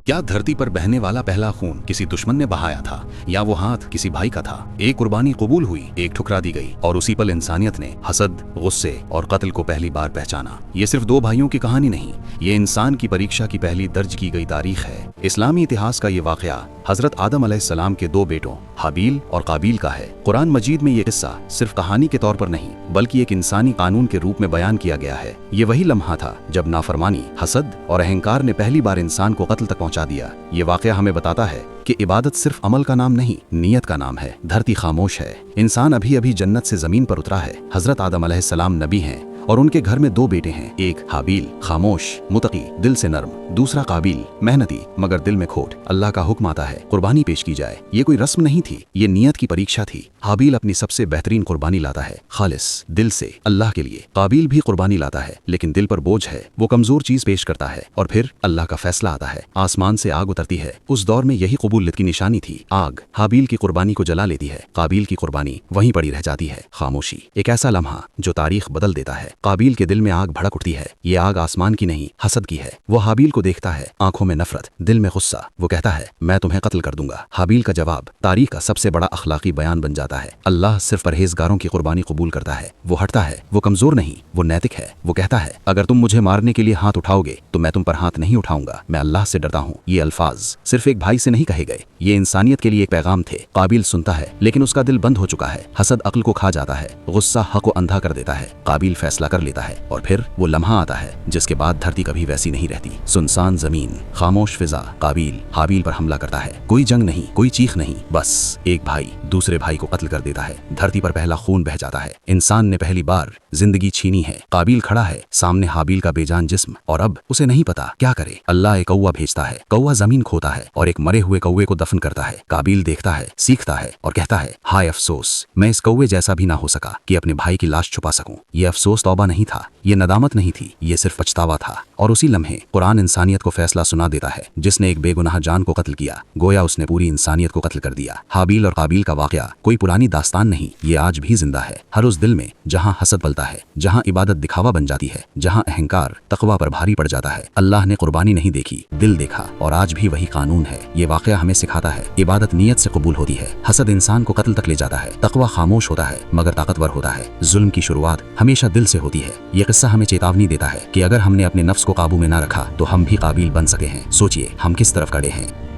क्या धरती पर बहने वाला पहला खून किसी दुश्मन ने बहाया था या वो हाथ किसी भाई का था? एक कुर्बानी कबूल हुई, एक ठुकरा दी गई और उसी पल इंसानियत ने हसद, गुस्से और कत्ल को पहली बार पहचाना। ये सिर्फ दो भाइयों की कहानी नहीं, ये इंसान की परीक्षा की पहली दर्ज की गई तारीख है। इस्लामी इतिहास का ये वाकया हजरत आदम अलैहिस्सलाम के दो बेटों हाबील और काबील का है। कुरान मजीद में ये किस्सा सिर्फ कहानी के तौर पर नहीं बल्कि एक इंसानी कानून के रूप में बयान किया गया है। ये वही लम्हा था जब नाफरमानी, हसद और अहंकार ने पहली बार इंसान को कत्ल तक पहुंचा दिया। ये वाकया हमें बताता है कि इबादत सिर्फ अमल का नाम नहीं, नीयत का नाम है। धरती खामोश है, इंसान अभी अभी जन्नत से जमीन पर उतरा है। हजरत आदम अलैहिस्सलाम नबी हैं और उनके घर में दो बेटे हैं, एक हाबील खामोश मुतकी दिल से नर्म, दूसरा काबील मेहनती मगर दिल में खोट। अल्लाह का हुक्म आता है कुर्बानी पेश की जाए। ये कोई रस्म नहीं थी, ये नियत की परीक्षा थी। हाबील अपनी सबसे बेहतरीन कुर्बानी लाता है, खालिस दिल से अल्लाह के लिए। काबील भी कुर्बानी लाता है लेकिन दिल पर बोझ है, वो कमजोर चीज पेश करता है और फिर अल्लाह का फैसला आता है। आसमान से आग उतरती है। उस दौर में यही कबूलियत की निशानी थी। आग हाबील की कुर्बानी को जला लेती है, काबील की कुर्बानी वहीं पड़ी रह जाती है। खामोशी, एक ऐसा लम्हा जो तारीख बदल देता है। काबील के दिल में आग भड़क उठती है। ये आग आसमान की नहीं, हसद की है। वो हाबील को देखता है, आंखों में नफरत, दिल में गुस्सा। वो कहता है मैं तुम्हें कत्ल कर दूंगा। हाबील का जवाब तारीख का सबसे बड़ा अखलाकी बयान बन जाता है। अल्लाह सिर्फ परहेजगारों की कुर्बानी कबूल करता है। वो हटता है, वो कमजोर नहीं, वो नैतिक है। वो कहता है अगर तुम मुझे मारने के लिए हाथ उठाओगे तो मैं तुम पर हाथ नहीं उठाऊंगा, मैं अल्लाह से डरता हूँ। ये अल्फाज सिर्फ एक भाई से नहीं कहे गए, ये इंसानियत के लिए एक पैगाम थे। काबील सुनता है लेकिन उसका दिल बंद हो चुका है। हसद अक्ल को खा जाता है, गुस्सा हक को अंधा कर देता है। काबील फैसला कर लेता है और फिर वो लम्हा आता है जिसके बाद धरती कभी वैसी नहीं रहती। सुनसान जमीन, खामोश फिजा। काबील हाबील पर हमला करता है। कोई जंग नहीं, कोई चीख नहीं, बस एक भाई दूसरे भाई को कत्ल कर देता है। धरती पर पहला खून बह जाता है। इंसान ने पहली बार जिंदगी छीनी है। काबील खड़ा है सामने हाबील का बेजान जिस्म और अब उसे नहीं पता क्या करे। अल्लाह एक कौवा भेजता है। कौवा जमीन खोता है और एक मरे हुए कौवे को दफन करता है। काबील देखता है, सीखता है और कहता है हाय अफसोस, मैं इस कौवे जैसा भी ना हो सका कि अपने भाई की लाश छुपा सकूं। ये अफसोस तौबा नहीं था, ये नदामत नहीं थी, ये सिर्फ पछतावा था। और उसी लम्हे कुरान इंसानियत को फैसला सुना देता है। जिसने एक बेगुनाह जान को कत्ल किया गोया उसने पूरी इंसानियत को कत्ल कर दिया। हाबील और काबील का वाकया कोई पुरानी दास्तान नहीं, ये आज भी जिंदा है। हर उस दिल में जहाँ हसद पलता है, जहाँ इबादत दिखावा बन जाती है, जहाँ अहंकार तकवा पर भारी पड़ जाता है। अल्लाह ने कुर्बानी नहीं देखी, दिल देखा और आज भी वही कानून है। ये वाकया हमें सिखाता है इबादत नीयत से कबूल होती है। हसद इंसान को कत्ल तक ले जाता है, तकवा खामोश होता है मगर ताकतवर होता है। जुल्म की शुरुआत हमेशा दिल से होती है। ये किस्सा हमें चेतावनी देता है कि अगर हमने अपने नफ्स को काबू में ना रखा तो हम भी काबिल बन सके हैं। सोचिए हम किस तरफ खड़े हैं।